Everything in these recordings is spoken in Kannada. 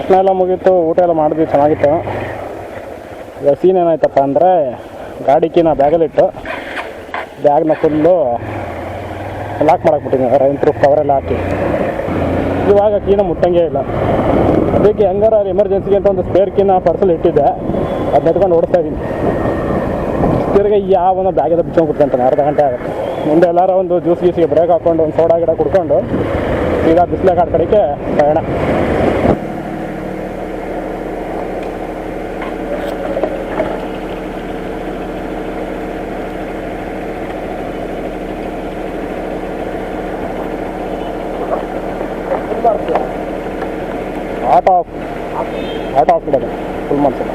ದರ್ಶನ ಎಲ್ಲ ಮುಗೀತು, ಊಟ ಎಲ್ಲ ಮಾಡಿದ್ವಿ, ಚೆನ್ನಾಗಿತ್ತು. ಇವಾಗ ಸೀನ್ ಏನಾಯ್ತಪ್ಪ ಅಂದರೆ, ಗಾಡಿ ಕೀನ ಬ್ಯಾಗಲ್ಲಿಟ್ಟು ಬ್ಯಾಗ್ನ ಫುಲ್ಲು ಲಾಕ್ ಮಾಡಾಕ್ಬಿಟ್ಟಿದ್ದೀನಿ, ರೈನ್ ಪ್ರೂಫ್ ಕವರೆಲ್ಲ ಹಾಕಿ. ಇವಾಗ ಕೀನ ಮುಟ್ಟಂಗೆ ಇಲ್ಲ. ಅದಕ್ಕೆ ಹೆಂಗಾರ ಎಮರ್ಜೆನ್ಸಿಗೆ ಅಂತ ಒಂದು ಸ್ಪೇರ್ ಕೀನ ಪರ್ಸಲ್ ಇಟ್ಟಿದ್ದೆ, ಅದು ನೆಟ್ಕೊಂಡು ಓಡಿಸ್ತಾ ಇದ್ದೀನಿ. ತಿರ್ಗಿ ಯಾವನೋ ಬ್ಯಾಗೆಲ್ಲ ಬಿಚ್ಕೊಂಡು ಕುತ್ಕೊಂತಾನೆ, ಅರ್ಧ ಗಂಟೆ ಆಗುತ್ತೆ. ಮುಂದೆ ಎಲ್ಲಾರ ಒಂದು ಜ್ಯೂಸ್ ಗೀಸಿಗೆ ಬ್ರೇಕ್ ಹಾಕ್ಕೊಂಡು ಒಂದು ಸೋಡಾ ಗಿಡ ಕುಡ್ಕೊಂಡು ಸೀದಾ ಬಿಸಿಲಾಗ ಆ ಕಡೆಗೆ ಪಯಣ. ಆಟೋ ಆಫ್ ಇಡೋದು ಫುಲ್ ಮಾಡಿಸೋದು.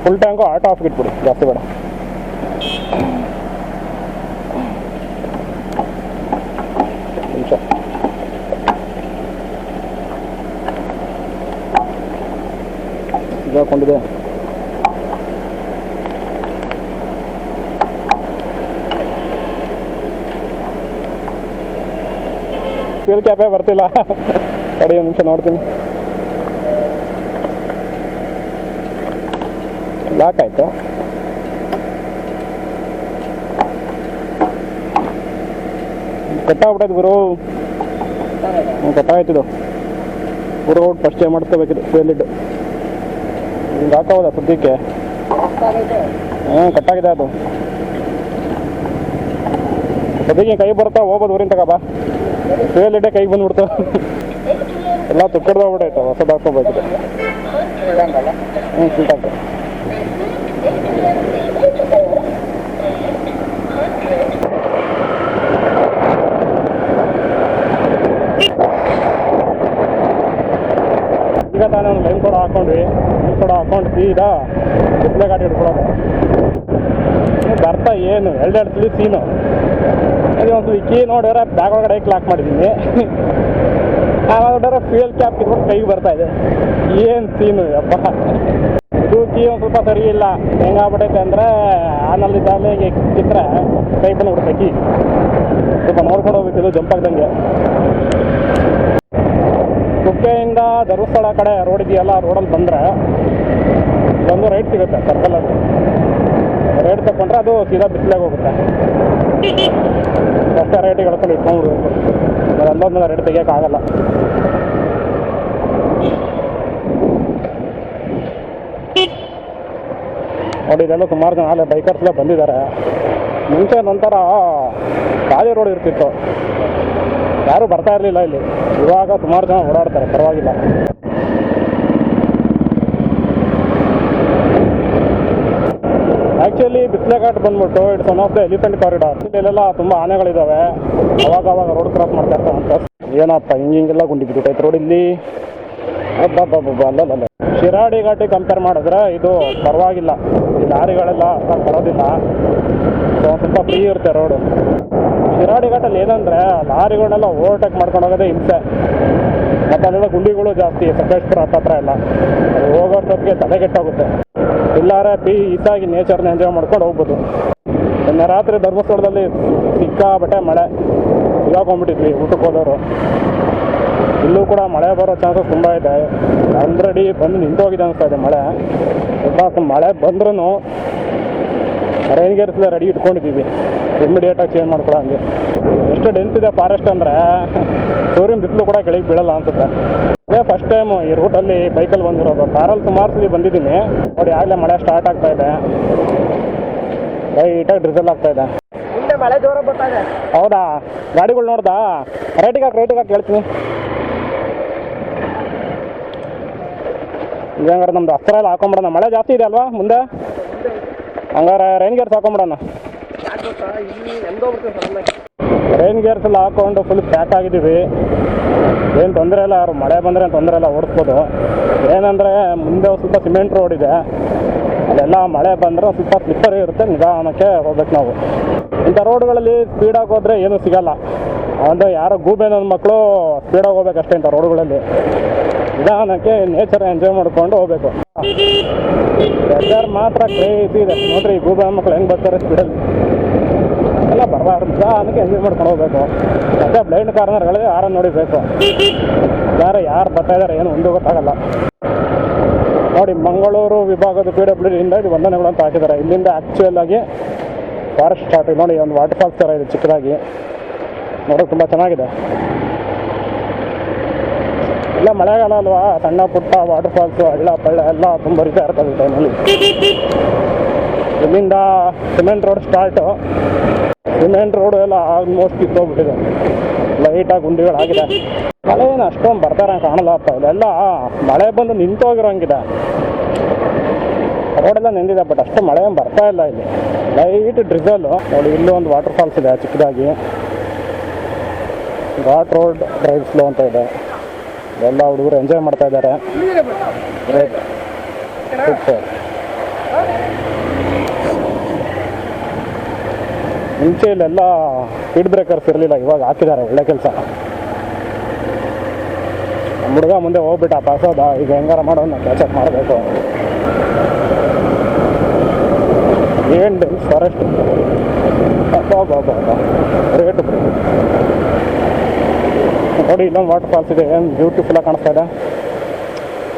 ಫುಲ್ ಟ್ಯಾಂಕು ಆಟೋ ಆಫ್ ಇಟ್ಬಿಡಿ, ಜಾಸ್ತಿ ಬೇಡ. ನಿಮಿಷ ಇದಾಕೊಂಡಿದೆ. ಫ್ಯೂಲ್ ಕ್ಯಾಪೇ ಬರ್ತಿಲ್ಲ, ತಡಿ ಒಂದು ನಿಮಿಷ ನೋಡ್ತೀನಿ. ಲಾಕ್ ಆಯಿತು. ಕಟ್ಟಾಗ್ಬಿಟ್ಟೈತೆ ಗುರು, ಕಟ್ಟಾಯ್ತಿದ್ದು ಗುರು. ಫಸ್ಟ್ ಟೈಮ್ ಮಾಡಿಸ್ಕೋಬೇಕಿದೆ ಫ್ಯೂಲ್ ಲಿಡ್. ಹಿಂಗೆ ಹಾಕೋದ ಸದ್ಯಕ್ಕೆ. ಕಟ್ಟಾಗಿದೆ ಅದು ಸದ್ಯಕ್ಕೆ. ಕೈ ಬರ್ತಾ ಹೋಗ್ಬೋದು, ಊರಿನ ತಗೋ ಬಾ. ಫ್ಯೂಲ್ ಲಿಡ್ಡೇ ಕೈಗೆ ಬಂದ್ಬಿಡ್ತು, ಎಲ್ಲ ತುಕ್ಕಡ್ದೋಗ್ಬಿಟ್ಟೈತೆ. ಹೊಸದು ಹಾಕೋಬೇಕಿದೆ. Full tank. ಈಗ ತಾನೇ ಒಂದು ಲೈನ್ ಕೂಡ ಹಾಕೊಂಡ್ವಿ. ಲೈನ್ ಕೂಡ ಹಾಕೊಂಡು ಸೀದಾ ಡಿಸ್ಪ್ಲೇ ಗಾಡಿ ಹಿಡ್ಕೊಳ್ಳೋದು. ಬರ್ತಾ ಏನು ಎರಡೆರಡು ಸಲ ಸೀನು. ಅದೇ ಒಂದು ಕೀ ನೋಡಿದ್ರೆ ಬ್ಯಾಗ್ ಒಳಗಡೆ ಲಾಕ್ ಮಾಡಿದ್ದೀನಿ. ಆವಾಗ ನೋಡಿದ್ರೆ ಫ್ಯೂಯಲ್ ಕ್ಯಾಪ್ ಇಟ್ಕೊಂಡು ಕೈಗೆ ಬರ್ತಾ ಇದೆ. ಏನು ಸೀನು ಅಪ್ಪ. ಇದು ಕೀ ಒಂದು ಸ್ವಲ್ಪ ಸರಿ ಇಲ್ಲ. ಹೆಂಗಾಗ್ಬಿಟ್ಟೈತೆ ಅಂದರೆ, ಆನಲ್ಲಿದ್ದಾಗಲೇ ಹೀಗೆ ಕಿತ್ತರೆ ಕೈ ಬಂದ್ಬಿಡುತ್ತೆ ಕೀ. ಸ್ವಲ್ಪ ನೋಡ್ಕೊಂಡು ಹೋಗ್ಬೇಕು, ಜಂಪ್ ಆಗ್ದಂಗೆ. ಕುಕ್ಕೆಯಿಂದ ಧರ್ಮಸ್ಥಳ ಕಡೆ ರೋಡ್ ಇದೆಯಲ್ಲ, ರೋಡಲ್ಲಿ ಬಂದರೆ ಒಂದು ರೈಟ್ ಸಿಗುತ್ತೆ ಸರ್ಕಲಲ್ಲಿ. ರೈಟ್ ತಗೊಂಡ್ರೆ ಅದು ಸೀದಾ ಬಿಸಿಲಾಗ ಹೋಗುತ್ತೆ. ಅಷ್ಟೇ ರೈಟಿಗೆ ಹೇಳ್ಕೊಂಡು ಇಟ್ಕೊಂಡ್ಬಿಡ್ಬೇಕು. ಅಲ್ಲೊಂದು ರೈಟ್ ತೆಗಿಯೋಕ್ಕಾಗಲ್ಲ. ನೋಡಿ, ಇದೆಲ್ಲ ಸುಮಾರು ಜನ ಅಲ್ಲೇ ಬೈಕರ್ಸ್ಲೇ ಬಂದಿದ್ದಾರೆ. ಮುಂಚೆ ನಂತರ ಖಾಲಿ ರೋಡ್ ಇರ್ತಿತ್ತು, ಯಾರೂ ಬರ್ತಾ ಇರಲಿಲ್ಲ ಇಲ್ಲಿ. ಇವಾಗ ಸುಮಾರು ಜನ ಓಡಾಡ್ತಾರೆ, ಪರವಾಗಿಲ್ಲ. ಆ್ಯಕ್ಚುಲಿ ಬಿಸ್ಲೆಘಾಟ್ ಬಂದ್ಬಿಟ್ಟು it's one of the elephant corridor. ಇಲ್ಲೆಲ್ಲ ತುಂಬ ಆನೆಗಳಿದ್ದಾವೆ. ಅವಾಗ ರೋಡ್ ಕ್ರಾಸ್ ಮಾಡ್ತಾ ಇರ್ತಾರೆ ಅಂತ. ಏನಪ್ಪ ಹಿಂಗೆಲ್ಲ ಗುಂಡಿ ಬಿಟ್ಟೈತೆ ರೋಡ್ ಇಲ್ಲಿ. ಅಲ್ಲಲ್ಲ, ಶಿರಾಡಿ ಘಾಟಿ ಕಂಪೇರ್ ಮಾಡಿದ್ರೆ ಇದು ಪರವಾಗಿಲ್ಲ. ಈ ಲಾರಿಗಳೆಲ್ಲ ಅಷ್ಟಾಗಿ ಬರೋದಿಲ್ಲ. ಸೊ ಸ್ವಲ್ಪ ಫ್ರೀ ಇರುತ್ತೆ ರೋಡು. ಶಿರಾಡಿ ಘಾಟಲ್ಲಿ ಏನಂದರೆ, ಲಾರಿಗಳನ್ನೆಲ್ಲ ಓವರ್ಟೇಕ್ ಮಾಡ್ಕೊಂಡು ಹೋಗೋದೇ ಹಿಂಸೆ. ಮತ್ತು ಅಲ್ಲೆಲ್ಲ ಗುಂಡಿಗಳು ಜಾಸ್ತಿ, ಸಕಲೇಶ್ಪುರ ಹತ್ತತ್ರ ಎಲ್ಲ. ಅದು ಹೋಗೋಷ್ಟೊತ್ತಿಗೆ ತಲೆಗೆಟ್ಟಾಗುತ್ತೆ. ಇಲ್ಲಾರೆ ಪೀಸಾಗಿ ನೇಚರ್ನ ಎಂಜಾಯ್ ಮಾಡ್ಕೊಂಡು ಹೋಗ್ಬೋದು. ನಿನ್ನೆ ರಾತ್ರಿ ಧರ್ಮಸ್ಥಳದಲ್ಲಿ ಸಿಕ್ಕಾಬಟ್ಟೆ ಮಳೆ. ಸಿಗಾಕೊಂಡ್ಬಿಟ್ಟಿದ್ವಿ ಊಟಕ್ಕೆ ಹೋದವರು. ಇಲ್ಲೂ ಕೂಡ ಮಳೆ ಬರೋ ಚಾನ್ಸಸ್ ತುಂಬ ಇದೆ. ಆಲ್ರೆಡಿ ಬಂದು ನಿಂತೋಗಿದೆ ಅನಿಸ್ತಾ ಇದೆ ಮಳೆ. ಸ್ವಲ್ಪ ಮಳೆ ಬಂದ್ರೂ ರೈನ್ ಗೇರ್ಸ್ಲ ರೆಡಿ ಇಟ್ಕೊಂಡಿದ್ದೀವಿ, ಇಮಿಡಿಯೇಟಾಗಿ ಚೇಂಜ್ ಮಾಡ್ಕೊಳ್ಳೋ ಹಂಗೆ. ಎಷ್ಟು ಡೆನ್ಸ್ ಇದೆ ಫಾರೆಸ್ಟ್ ಅಂದರೆ, ಸೂರ್ಯನ ಬಿಸಿಲು ಕೂಡ ಕೆಳಗೆ ಬೀಳಲ್ಲ ಅನ್ಸುತ್ತೆ. ಅದೇ ಫಸ್ಟ್ ಟೈಮು ಈ ರೂಟಲ್ಲಿ ಬೈಕಲ್ಲಿ ಬಂದಿರೋದು. ಕಾರಲ್ಲಿ ಸುಮಾರು ಸಲ ಬಂದಿದ್ದೀನಿ. ನೋಡಿ, ಆಗಲೇ ಮಳೆ ಸ್ಟಾರ್ಟ್ ಆಗ್ತಾ ಇದೆ. ಲೈಟಾಗಿ ಡ್ರಿಸಲ್ ಆಗ್ತಾ ಇದೆ. ಮುಂದೆ ಮಳೆ ಜೋರ ಬರ್ತಾ ಇದೆ. ಹೌದಾ? ಗಾಡಿಗಳು ನೋಡ್ದಾ? ರೈಟಿಗೆ ಹಾಕಿ ಕೇಳ್ತೀನಿ. ಈಗ ಹಂಗಾರೆ ನಮ್ದು ಅಸ್ತ್ರ ಎಲ್ಲ ಹಾಕೊಂಬಿಡೋಣ. ಮಳೆ ಜಾಸ್ತಿ ಇದೆ ಅಲ್ವಾ ಮುಂದೆ? ಹಂಗಾರೆ ರೈನ್ ಗೇರ್ಸ್ ಹಾಕೊಂಬಿಡೋಣ. ರೈನ್ ಗೇರ್ಸ್ ಎಲ್ಲ ಹಾಕೊಂಡು ಫುಲ್ ಪ್ಯಾಕ್ ಆಗಿದ್ದೀವಿ. ಏನು ತೊಂದರೆ ಇಲ್ಲ, ಯಾರು ಮಳೆ ಬಂದರೆ ತೊಂದರೆ ಇಲ್ಲ, ಓಡಿಸ್ಬೋದು. ಏನಂದರೆ ಮುಂದೆ ಸ್ವಲ್ಪ ಸಿಮೆಂಟ್ ರೋಡ್ ಇದೆ, ಅಲ್ಲೆಲ್ಲ ಮಳೆ ಬಂದರೆ ಸ್ವಲ್ಪ ಸ್ಲಿಪ್ಪರ್ ಇರುತ್ತೆ. ನಿಧಾನಕ್ಕೆ ಹೋಗ್ಬೇಕು ನಾವು. ಇಂಥ ರೋಡ್ಗಳಲ್ಲಿ ಸ್ಪೀಡಾಗಿ ಹೋದರೆ ಏನೂ ಸಿಗಲ್ಲ. ಅಂದರೆ ಯಾರೋ ಗೂಬೆ ನನ್ನ ಮಕ್ಕಳು ಸ್ಪೀಡಾಗಿ ಹೋಗ್ಬೇಕಷ್ಟೇ ಇಂಥ ರೋಡ್ಗಳಲ್ಲಿ. ನಿಧಾನಕ್ಕೆ ನೇಚರ್ ಎಂಜಾಯ್ ಮಾಡ್ಕೊಂಡು ಹೋಗ್ಬೇಕು. ವೆದರ್ ಮಾತ್ರ ಕ್ರೇಜಿ ಇದೆ ನೋಡ್ರಿ. ಗೂಬೆ ಮಕ್ಕಳು ಹೆಂಗೆ ಬರ್ತಾರೆ ಸ್ಪೀಡಲ್ಲಿ. ಎಲ್ಲ ಹಂಗೆ ಬರಬಾರ್ದು, ಅದಕ್ಕೆ ಎಂಜಾಯ್ ಮಾಡ್ಕೊಂಡು ಹೋಗ್ಬೇಕು. ಮತ್ತೆ ಬ್ಲೈಂಡ್ ಕಾರ್ನರ್ಗಳಿಗೆ ಯಾರನ್ನು ನೋಡಿಬೇಕು, ಯಾರು ಬರ್ತಾ ಇದ್ದಾರೆ ಏನು ಒಂದು ಗೊತ್ತಾಗಲ್ಲ. ನೋಡಿ, ಮಂಗಳೂರು ವಿಭಾಗದ PWD ಇಂದ ಇದು ವಂದನೆಗಳು ಅಂತ ಹಾಕಿದ್ದಾರೆ. ಇಲ್ಲಿಂದ ಆ್ಯಕ್ಚುಯಲ್ ಆಗಿ ಫಾರೆಸ್ಟ್ ಸ್ಟಾರ್ಟ್. ನೋಡಿ, ಒಂದು ವಾಟರ್ ಫಾಲ್ಸ್ ಥರ ಇದೆ ಚಿಕ್ಕದಾಗಿ, ನೋಡೋಕೆ ತುಂಬ ಚೆನ್ನಾಗಿದೆ. ಎಲ್ಲ ಮಳೆಗಾಲ ಅಲ್ವಾ, ಸಣ್ಣ ಪುಟ್ಟ ವಾಟರ್ ಫಾಲ್ಸು ಹಳ್ಳ ಪಳ್ಳ ಎಲ್ಲ ತುಂಬ ರೀತಿ ಇರ್ತದೆ ಈ ಟೈಮಲ್ಲಿ. ಇಲ್ಲಿಂದ cement road start. Cement road ಎಲ್ಲ ಆಲ್ಮೋಸ್ಟ್ ಕಿತ್ತೋಗ್ಬಿಟ್ಟಿದೆ, ಲೈಟಾಗಿ ಗುಂಡಿಗಳಾಗಿದೆ. ಮಳೆ ಏನು ಅಷ್ಟೊಂದು ಬರ್ತಾರೆ ಕಾಣಲ್ಲಪ್ಪ. ಇಲ್ಲೆಲ್ಲ ಮಳೆ ಬಂದು ನಿಂತೋಗಿರೋಂಗಿದೆ, ರೋಡೆಲ್ಲ ನೆಂದಿದೆ, ಬಟ್ ಅಷ್ಟು ಮಳೆ ಏನು ಬರ್ತಾ ಇಲ್ಲ. ಇಲ್ಲಿ ಲೈಟ್ ಡ್ರಿಸಲ್ಲು. ನೋಡಿ, ಇಲ್ಲೂ ಒಂದು ವಾಟರ್ ಫಾಲ್ಸ್ ಇದೆ ಚಿಕ್ಕದಾಗಿ, ಘಾಟ್ ರೋಡ್ ಡ್ರೈವ್ ಸ್ಲೋ ಅಂತ ಇದೆ. ಎಲ್ಲ ಹುಡುಗರು ಎಂಜಾಯ್ ಮಾಡ್ತಾ ಇದ್ದಾರೆ. ಮುಂಚೆ ಇಲ್ಲೆಲ್ಲ ಸ್ಪೀಡ್ ಬ್ರೇಕರ್ಸ್ ಇರಲಿಲ್ಲ, ಇವಾಗ ಹಾಕಿದ್ದಾರೆ, ಒಳ್ಳೆ ಕೆಲಸ. ನಮ್ಮ ಹುಡುಗ ಮುಂದೆ ಹೋಗ್ಬಿಟ್ಟ ಪಾಸೋದ, ಈಗ ಹೆಂಗಾರ ಮಾಡೋದು ಕ್ಯಾಚಪ್ ಮಾಡಬೇಕು. ಏನು ಡೆನ್ಸ್ ಫಾರೆಸ್ಟ್, ರೇಟ್ ನೋಡಿ. ಇಲ್ಲೊಂದು ವಾಟರ್ ಫಾಲ್ಸ್ ಇದೆ, ಏನು ಬ್ಯೂಟಿಫುಲ್ಲಾಗಿ ಕಾಣಿಸ್ತಾ ಇದೆ,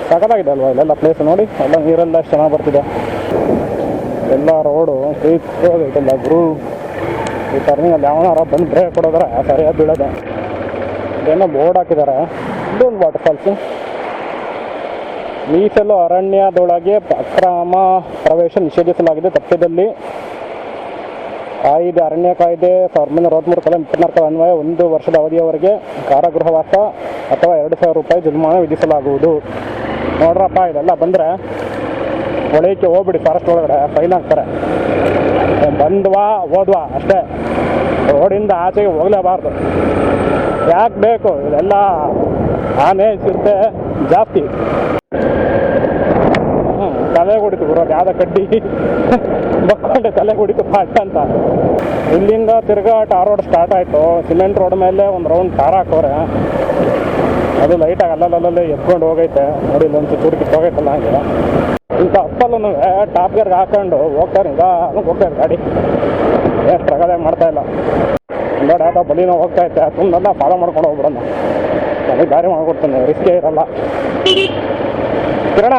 ಸಖತ್ತಾಗಿದೆ ಅಲ್ವಾ ಇಲ್ಲೆಲ್ಲ ಪ್ಲೇಸ್. ನೋಡಿ, ಎಲ್ಲ ನೀರೆಲ್ಲ ಎಷ್ಟು ಚೆನ್ನಾಗಿ ಬರ್ತಿದೆ, ಎಲ್ಲ ರೋಡು ಐತೆಲ್ಲ ಗುರು. ಈ ಟರ್ನಿಂಗಲ್ಲಿ ಯಾವನಾರ ಬಂದು ಬ್ರೇಕ್ ಕೊಡೋದ್ರೆ ಸರಿಯಾಗಿ ಬೀಳೋದೆ. ಏನೋ ಬೋರ್ಡ್ ಹಾಕಿದ್ದಾರೆ. ಇದೊಂದು ವಾಟರ್ ಫಾಲ್ಸು. ಮೀಸಲು ಅರಣ್ಯದೊಳಗೆ ಅಕ್ರಮ ಪ್ರವೇಶ ನಿಷೇಧಿಸಲಾಗಿದೆ. ತಪ್ಪಿದಲ್ಲಿ ಕಾಯ್ದೆ, ಅರಣ್ಯ ಕಾಯ್ದೆ 1923 ಕಲಂ 24 ಅನ್ವಯ 1 ವರ್ಷದ ಅವಧಿಯವರೆಗೆ ಕಾರಾಗೃಹವಾಸ ಅಥವಾ 2,000 ರೂಪಾಯಿ ಜುಲ್ಮಾನ ವಿಧಿಸಲಾಗುವುದು. ನೋಡ್ರಪ್ಪ, ಇದೆಲ್ಲ ಬಂದರೆ ಹೊಳೆಯಕ್ಕೆ ಹೋಗ್ಬಿಡಿ, ಫಾರೆಸ್ಟ್ ಒಳಗಡೆ ಫೈನ್ ಹಾಕ್ತಾರೆ. ಬಂದ್ವಾ ಹೋದ್ವಾ ಅಷ್ಟೇ, ರೋಡಿಂದ ಆಚೆಗೆ ಹೋಗಲೇಬಾರ್ದು. ಯಾಕೆ ಬೇಕು ಇದೆಲ್ಲ? ಆನೆ ಚಿರತೆ ಜಾಸ್ತಿ. ತಲೆ ಹೊಡಿತು ಬರೋದು, ಯಾವುದೋ ಕಡ್ಡಿ ಬಕ್ಕೊಂಡೆ ತಲೆ ಹೊಡಿತು ಪಾಟ್ ಅಂತ. ಇಲ್ಲಿಂದ ತಿರ್ಗಾ ಟಾರ್ ರೋಡ್ ಸ್ಟಾರ್ಟ್ ಆಯಿತು. ಸಿಮೆಂಟ್ ರೋಡ್ ಮೇಲೆ ಒಂದು ರೌಂಡ್ ಟಾರ್ ಹಾಕೋರೆ, ಅದು ಲೈಟಾಗಿ ಅಲ್ಲಲ್ಲೇ ಎತ್ಕೊಂಡು ಹೋಗೈತೆ. ನೋಡಿ, ಇಲ್ಲೊಂದು ಚೂರು ಕಿತ್ತೋಗೈತಲ್ಲ ಹಂಗೆ. ಇಂಥ ಅಪ್ಪಲ್ಲೂ ಟಾಪ್ ಗೇರ್ಗೆ ಹಾಕೊಂಡು ಹೋಗ್ತಾರೆ, ಈಗ ಹೋಗ್ತಾರೆ ಗಾಡಿ, ಏನು ಸ್ಟ್ರಗಲ್ ಮಾಡ್ತಾ ಇಲ್ಲ. ನೋಡಿ, ಆತ ಬಲಿನೋ ಹೋಗ್ತಾ ಐತೆ, ತುಂಬೆಲ್ಲ ಫಾಲೋ ಮಾಡ್ಕೊಂಡು ಹೋಗ್ಬಿಡೋಣ. ನನಗೆ ದಾರಿ ಮಾಡ್ಕೊಡ್ತಾನೆ, ರಿಸ್ಕೇ ಇರಲ್ಲ. ಕಿರಣ,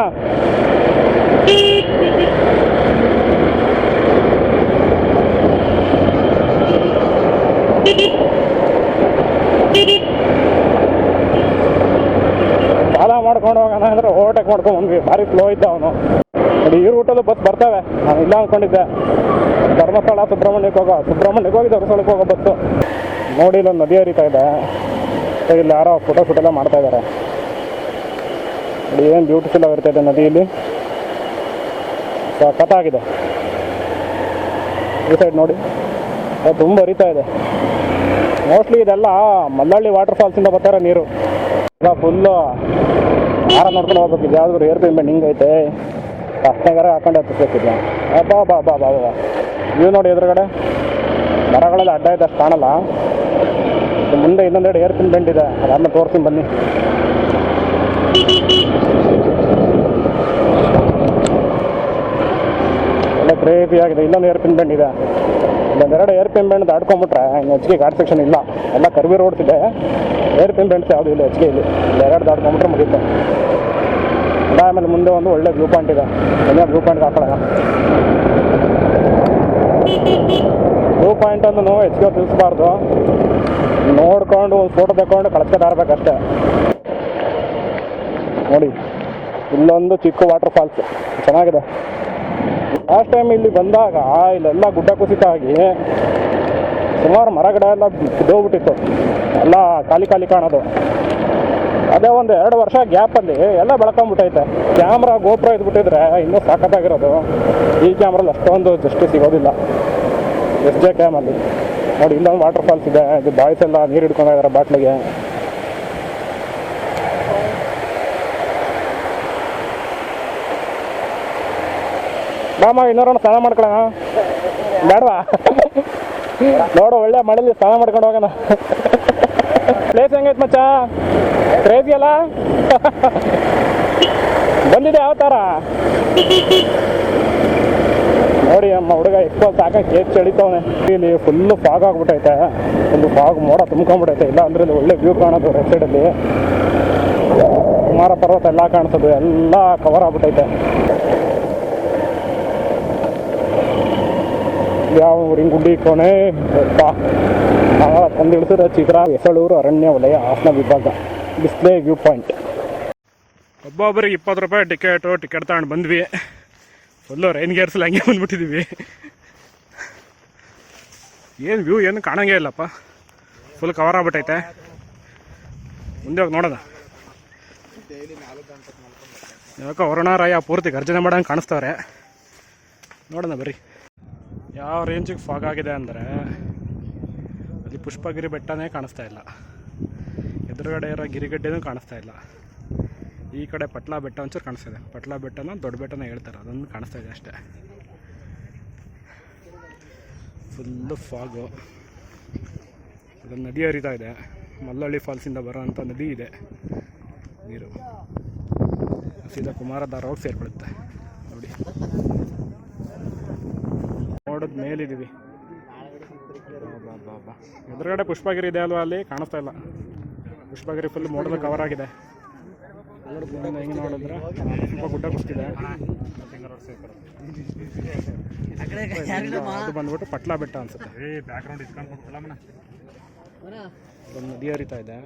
ಸಾಲ ಮಾಡ್ಕೊಂಡು ಹೋಗೋಣ ಅಂದರೆ ಓವರ್ಟೇಕ್ ಮಾಡ್ಕೊಂಡು ಬಂದ್ವಿ. ಭಾರಿ ಫ್ಲೋ ಇದ್ದ ಅವನು. ನೋಡಿ, ಈ ರೂಟಲ್ಲೂ ಬಸ್ ಬರ್ತವೆ, ನಾನು ಇಲ್ಲ ಅಂದ್ಕೊಂಡಿದ್ದೆ. ಧರ್ಮಸ್ಥಳ ಸುಬ್ರಹ್ಮಣ್ಯಕ್ಕೆ ಹೋಗಿ ಧರ್ಮಸ್ಥಳಕ್ಕೆ ಹೋಗೋ ಬಸ್ಸು. ನೋಡಿ, ಇಲ್ಲೊಂದು ನದಿ ಹರಿತಾ ಇದೆ, ಇಲ್ಲಿ ಯಾರೋ ಫೋಟೋ ಎಲ್ಲ ಮಾಡ್ತಾ ಇದ್ದಾರೆ. ನೋಡಿ, ಏನು ಬ್ಯೂಟಿಫುಲ್ ಆಗಿರ್ತಾ ಇದೆ ನದಿಯಲ್ಲಿ, ಸಖತ್ತಾಗಿದೆ. ಈ ಸೈಡ್ ನೋಡಿ, ಅದು ತುಂಬ ಹರಿತಾ ಇದೆ. ಮೋಸ್ಟ್ಲಿ ಇದೆಲ್ಲ ಮಲ್ಲಳ್ಳಿ ವಾಟರ್ ಫಾಲ್ಸಿಂದ ಬರ್ತಾರೆ ನೀರು. ಈಗ ಫುಲ್ಲು ಯಾರ ನೋಡ್ಕೊಂಡು ಹೋಗ್ಬೇಕಿದೆ. ಯಾವ್ದು ಏರ್ ಪೇಮೆಂಟ್ ಹಿಂಗೈತೆ, ಕಷ್ಟಗಾರ ಹಾಕೊಂಡು ಹತ್ತಿಸ್ಬೇಕಿದೆ. ಬಾ ಇವು ನೋಡಿ, ಎದುರುಗಡೆ ಮರಗಳೆಲ್ಲ ಅಡ್ಡ ಇದೆ, ಅಷ್ಟು ಕಾಣಲ್ಲ. ಮುಂದೆ ಇನ್ನೊಂದೆರಡು ಏರ್ ಪಿನ್ ಬೆಂಡ್ ಇದೆ, ಅದನ್ನ ತೋರಿಸ್ತೀನಿ ಬನ್ನಿ. ಒಳ್ಳೆ ಕ್ರೇಜಿ ಆಗಿದೆ. ಇಲ್ಲೊಂದು ಏರ್ ಪಿನ್ ಬೆಂಡ್ ಇದೆ. ಇಲ್ಲೊಂದೆರಡು ಏರ್ ಪಿನ್ ಬೆಂಡ್ ದಾಟ್ಕೊಂಡ್ಬಿಟ್ರೆ ಇನ್ನು ಹೆಚ್ಚಿಗೆ ಘಾಟ್ ಸೆಕ್ಷನ್ ಇಲ್ಲ, ಎಲ್ಲ ಕರ್ವಿ ರೋಡ್ಸ್ ಇದೆ. ಏರ್ ಪಿನ್ ಬೆಂಡ್ಸ್ ಯಾವುದೂ ಇಲ್ಲ ಹೆಚ್ಚಿಗೆ. ಇಲ್ಲಿ ಎರಡು ದಾಟ್ಕೊಂಡ್ಬಿಟ್ರೆ ಮುಗೀತು. ಆಮೇಲೆ ಮುಂದೆ ಒಂದು ಒಳ್ಳೆ ವ್ಯೂ ಪಾಯಿಂಟ್ ಇದೆ, ಎಲ್ಲ ವ್ಯೂ ಪಾಯಿಂಟ್ಗೆ ಹಾಕೊಳ್ಳೋಣ. ವ್ಯೂ ಪಾಯಿಂಟನ್ನು ಹೆಚ್ಚಿಗೆ ತಿಳಿಸ್ಬಾರ್ದು, ನೋಡ್ಕೊಂಡು ಒಂದು ಫೋಟೋ ತಗೊಂಡು ಕಳಿಸ್ಕೊತಾರ್ಬೇಕಷ್ಟೆ. ನೋಡಿ, ಇಲ್ಲೊಂದು ಚಿಕ್ಕ ವಾಟರ್ ಫಾಲ್ಸ್ ಚೆನ್ನಾಗಿದೆ. ಲಾಸ್ಟ್ ಟೈಮ್ ಇಲ್ಲಿ ಬಂದಾಗ ಇಲ್ಲೆಲ್ಲ ಗುಡ್ಡ ಕುಸಿತ ಆಗಿ ಸುಮಾರು ಮರಗಿಡ ಎಲ್ಲ ಬಿದ್ದೋಗ್ಬಿಟ್ಟಿತ್ತು, ಎಲ್ಲ ಖಾಲಿ ಕಾಣೋದು. ಅದೇ ಒಂದು 2 ವರ್ಷ ಗ್ಯಾಪಲ್ಲಿ ಎಲ್ಲ ಬೆಳ್ಕೊಂಬಿಟ್ಟೈತೆ. ಕ್ಯಾಮ್ರಾ ಗೋಪ್ರೋ ಇದ್ಬಿಟ್ಟಿದ್ರೆ ಇನ್ನೂ ಸಾಕತ್ತಾಗಿರೋದು. ಈ ಕ್ಯಾಮ್ರಲ್ಲಿ ಅಷ್ಟೊಂದು ಜಸ್ಟಿಸ್ ಸಿಗೋದಿಲ್ಲ SJ ಕ್ಯಾಮಲ್ಲಿ. ನೋಡಿ, ಇಲ್ಲೊಂದು ವಾಟರ್ ಫಾಲ್ಸ್ ಇದೆ. ಇದು ಬಾಯ್ಸ್ ಎಲ್ಲ ನೀರು ಹಿಡ್ಕೊಂಡಿದ್ದಾರೆ ಬಾಟ್ಲಿಗೆ. ಬಾಮ, ಇನ್ನೂರನ್ನು ಸ್ನಾನ ಮಾಡ್ಕೊಳ್ಳೋಣ ಬೇಡವಾ? ನೋಡು, ಒಳ್ಳೆ ಮಳೆಯಲ್ಲಿ ಸ್ನಾನ ಮಾಡ್ಕೊಂಡು ಹೋಗೋಣ. ಪ್ಲೇಸ್ ಹೆಂಗೈತೆ ಮಚ್ಚ? ಕ್ರೇಜಿ ಅಲ್ಲ? ಬಂದಿದೆ ಯಾವ ಥರ? ನೋಡಿ ನಮ್ಮ ಹುಡುಗ ಎಕ್ಸ್ಪಲ್ಸ್ ಹಾಕಕ್ಕೆ ಕೇಕ್ ಚಳಿತವನೆ. ಇಲ್ಲಿ ಫುಲ್ಲು ಫಾಗ್ ಆಗ್ಬಿಟ್ಟೈತೆ, ಫುಲ್ಲು ಫಾಗ್ ಮೋಡ ತುಂಬ್ಕೊಂಡ್ಬಿಟ್ಟೈತೆ. ಇಲ್ಲ ಅಂದ್ರೆ ಇಲ್ಲಿ ಒಳ್ಳೆ ವ್ಯೂ ಕಾಣೋದು ರೆಡ್ ಸೈಡಲ್ಲಿ. ಕುಮಾರ ಪರ್ವತ ಎಲ್ಲ ಕಾಣಿಸೋದು, ಎಲ್ಲ ಕವರ್ ಆಗ್ಬಿಟ್ಟೈತೆ. ಯಾವ ಊರಿನ ಗುಡ್ಡಿ ಕೊನೆ ತಂದು ಇಳಿಸಿದ್ರೆ ಚಿತ್ರ ಹೆಸಳೂರು ಅರಣ್ಯ ವಲಯ ಹಾಸನ ವಿಭಾಗ ಡಿಸ್ಪ್ಲೇ ವ್ಯೂ ಪಾಯಿಂಟ್. ಒಬ್ಬೊಬ್ಬರಿಗೆ 20 ರೂಪಾಯಿ ಟಿಕೆಟ್ ತಗೊಂಡು ಬಂದ್ವಿ. ಫುಲ್ಲು ರೈನ್ ಗೇರ್ಸಲ್ಲಿ ಹಂಗೆ ಬಂದ್ಬಿಟ್ಟಿದ್ದೀವಿ. ಏನು ವ್ಯೂ ಏನು ಕಾಣಂಗೇ ಇಲ್ಲಪ್ಪ, ಫುಲ್ ಕವರ್ ಆಗ್ಬಿಟ್ಟೈತೆ. ಮುಂದೆ ಹೋಗಿ ನೋಡೋಣ. ಯಾಕೋ ವರುಣಾರಾಯ ಪೂರ್ತಿ ಗರ್ಜನೆ ಮಾಡೋಂಗೆ ಕಾಣಿಸ್ತವ್ರೆ. ನೋಡೋಣ ಬರ್ರಿ. ಯಾವ ರೇಂಜಿಗೆ ಫಾಗ್ ಆಗಿದೆ ಅಂದರೆ ಅಲ್ಲಿ ಪುಷ್ಪಗಿರಿ ಬೆಟ್ಟನೇ ಕಾಣಿಸ್ತಾ ಇಲ್ಲ, ಎದುರುಗಡೆ ಇರೋ ಗಿರಿಗಡ್ಡೆನೂ ಕಾಣಿಸ್ತಾ ಇಲ್ಲ. ಈ ಕಡೆ ಪಟ್ಲಾ ಬೆಟ್ಟ ಒಂಚೂರು ಕಾಣಿಸ್ತಿದೆ. ಪಟ್ಲಾ ಬೆಟ್ಟನ ದೊಡ್ಡ ಬೆಟ್ಟನ ಹೇಳ್ತಾರೆ, ಅದೊಂದು ಕಾಣಿಸ್ತಾ ಇದೆ ಅಷ್ಟೇ. Full fog. ಅದೊಂದು ನದಿ ಹರಿತಾ ಇದೆ, ಮಲ್ಲಳ್ಳಿ ಫಾಲ್ಸಿಂದ ಬರೋವಂಥ ನದಿ ಇದೆ. ನೀರು ಸೀದಾ ಕುಮಾರಧಾರ ಹೋಗಿ ಸೇರ್ಬಿಡುತ್ತೆ ನೋಡಿ. ನೋಡೋದು ಮೇಲಿದ್ದೀವಿ. ಬಾಬಾ ಎದುರುಗಡೆ ಪುಷ್ಪಗಿರಿ ಇದೆ ಅಲ್ವಾ, ಅಲ್ಲಿ ಕಾಣಿಸ್ತಾ ಇಲ್ಲ. ಪುಷ್ಪಗಿರಿ ಫುಲ್ ಮೋಡದ ಕವರ್ ಆಗಿದೆ. ಹೆಂಗೆ ನೋಡಿದ್ರೆ ಸ್ವಲ್ಪ ಗುಡ್ಡ ಕುಸ್ತಿದೆ. ಅದು ಬಂದ್ಬಿಟ್ಟು ಪಟ್ಲಾ ಬೆಟ್ಟ ಅನ್ಸುತ್ತೆ. ಒಂದು ನದಿ ಹರಿತಾ ಇದೆ.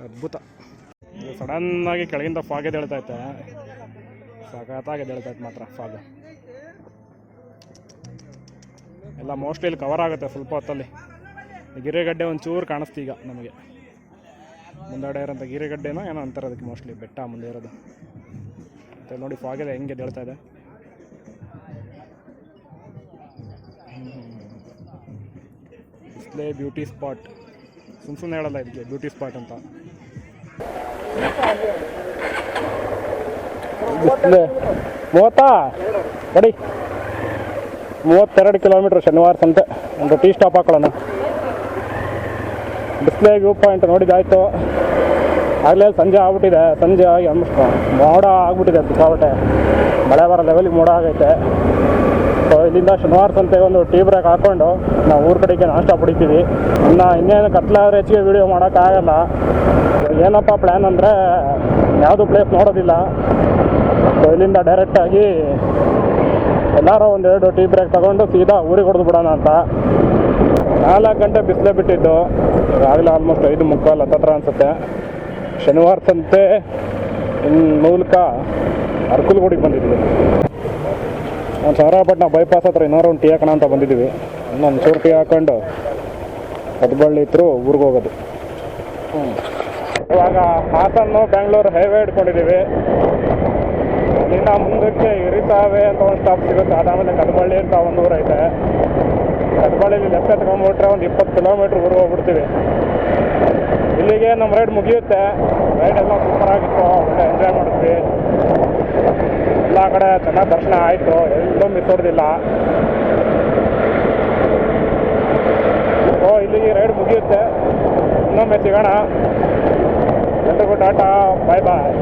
ಅದ್ಭುತ. ಸಡನ್ನಾಗಿ ಕೆಳಗಿಂದ ಫಾಗ್ ಎದ್ದೇಳ್ತೈತೆ, ಸಖತ್ತಾಗಿ ಎದ್ದೇಳ್ತೈತೆ ಮಾತ್ರ ಫಾಗ್. ಎಲ್ಲ ಮೋಸ್ಟ್ಲಿ ಇಲ್ಲಿ ಕವರ್ ಆಗುತ್ತೆ ಸ್ವಲ್ಪ ಹೊತ್ತಲ್ಲಿ. ಗಿರಿಗಡ್ಡೆ ಒಂಚೂರು ಕಾಣಿಸ್ತು ಈಗ ನಮಗೆ. ಮುಂದಾಡೆ ಇರೋಂಥ ಗಿರಿಗಡ್ಡೆನೋ ಏನೋ ಅಂತಾರೆ ಅದಕ್ಕೆ, ಮೋಸ್ಟ್ಲಿ ಬೆಟ್ಟ ಮುಂದೆ ಇರೋದು. ಮತ್ತು ನೋಡಿ ಫಾಗಿದೆ ಹೆಂಗೆ ಎದ್ದೇಳ್ತಾ ಇದೆ. Display beauty spot. ಸುಮ್ಮನೆ ಹೇಳಲ್ಲ ಇದಕ್ಕೆ ಬ್ಯೂಟಿ ಸ್ಪಾಟ್ ಅಂತ. Display 32 kilometre Shanivara Santhe. ಒಂದು ಟೀ ಸ್ಟಾಪ್ ಹಾಕೊಳ್ಳೋಣ. ಡಿಸ್ಪ್ಲೇ ವ್ಯೂ ಪಾಯಿಂಟ್ ನೋಡಿದಾಯ್ತು. ಆಗಲೇ ಸಂಜೆ ಆಗ್ಬಿಟ್ಟಿದೆ. ಸಂಜೆ ಆಗಿ ಮೋಡ ಆಗ್ಬಿಟ್ಟಿದೆ, ಸಿಕ್ಕಾಪಟ್ಟೆ ಮಳೆ ಬರೋ ಲೆವೆಲಿಗೆ ಮೋಡ ಆಗೈತೆ. ಸೊ ಇಲ್ಲಿಂದ ಶನಿವಾರ ಸಂತೆಗೆ ಒಂದು ಟೀ ಬ್ರೇಕ್ ಹಾಕ್ಕೊಂಡು ನಾವು ಊರ ಕಡೆಗೆ ನಾಷ್ಟ ಪಡಿತೀವಿ. ಇನ್ನೇನು ಕತ್ಲಾದ್ರೆ ಹೆಚ್ಚಿಗೆ ವೀಡಿಯೋ ಮಾಡೋಕ್ಕಾಗಲ್ಲ. ಏನಪ್ಪ ಪ್ಲ್ಯಾನ್ ಅಂದರೆ ಯಾವುದು ಪ್ಲೇಸ್ ನೋಡೋದಿಲ್ಲ. ಸೊ ಇಲ್ಲಿಂದ ಡೈರೆಕ್ಟಾಗಿ ಎಲ್ಲರೂ 1-2 ಟೀ ಬ್ರೇಕ್ ತಗೊಂಡು ಸೀದಾ ಊರಿಗೆ ಹೊಡೆದು ಬಿಡೋಣ ಅಂತ. 4 ಗಂಟೆ ಬಿಸಿಲೇ ಬಿಟ್ಟಿದ್ದು, ಈಗಾಗಲೇ ಆಲ್ಮೋಸ್ಟ್ 5:45 ಹತ್ತತ್ರ ಅನಿಸುತ್ತೆ. ಶನಿವಾರ ಸಂತೆ ಮೂಲಕ ಅರ್ಕಲ್ಗೂಡಿಗೆ ಬಂದಿದ್ದೀವಿ. ಒಂದು ಚನ್ನರಾಯಪಟ್ಟಣ ಬೈಪಾಸ್ ಹತ್ರ ಇನ್ನೂ ಒಂದು ಟೀ ಹಾಕೋಣ ಅಂತ ಬಂದಿದ್ದೀವಿ. ಇನ್ನೊಂದು ಚೂರು ಟೀ ಹಾಕೊಂಡು ಕದ್ಬಳ್ಳಿ ಥ್ರೂ ಊರಿಗೆ ಹೋಗೋದು. ಇವಾಗ ಹಾಸನ್ನು ಬೆಂಗಳೂರು ಹೈವೇ ಹಿಡ್ಕೊಂಡಿದ್ದೀವಿ. ಅಲ್ಲಿಂದ ಮುಂದಕ್ಕೆ ಇರಿಸಾವೆ ಅಂತ ಒಂದು ಸ್ಟಾಪ್ ಸಿಗುತ್ತೆ. ಅದಾದಮೇಲೆ ಕದ್ಬಳ್ಳಿ ಅಂತ ಒಂದು ಊರು ಐತೆ. ಕದ್ಬಳ್ಳಿಲಿ ಲೆಫ್ಟ್ ಎತ್ಕೊಂಡ್ಬಿಟ್ರೆ ಒಂದು 20 ಕಿಲೋಮೀಟ್ರ್ ಊರಿಗೆ ಹೋಗ್ಬಿಡ್ತೀವಿ. ಇಲ್ಲಿಗೆ ನಮ್ಮ ರೈಡ್ ಮುಗಿಯುತ್ತೆ. ರೈಡ್ ಎಲ್ಲ ಸೂಪರ್ ಆಗಿತ್ತು, ಒಳ್ಳೆ ಎಂಜಾಯ್ ಮಾಡಿದ್ವಿ. ಎಲ್ಲ ಕಡೆ ಚೆನ್ನಾಗಿ ದರ್ಶನ ಆಯಿತು, ಎಲ್ಲೂ ಮಿಸ್ ಹೊಡೆದಿಲ್ಲ. ಸೊ ಇಲ್ಲಿಗೆ ರೈಡ್ ಮುಗಿಯುತ್ತೆ. ಇನ್ನೊಮ್ಮೆ ಸಿಗೋಣ. ಎಲ್ರಿಗೂ ಟಾಟಾ, ಬಾಯ್ ಬಾಯ್.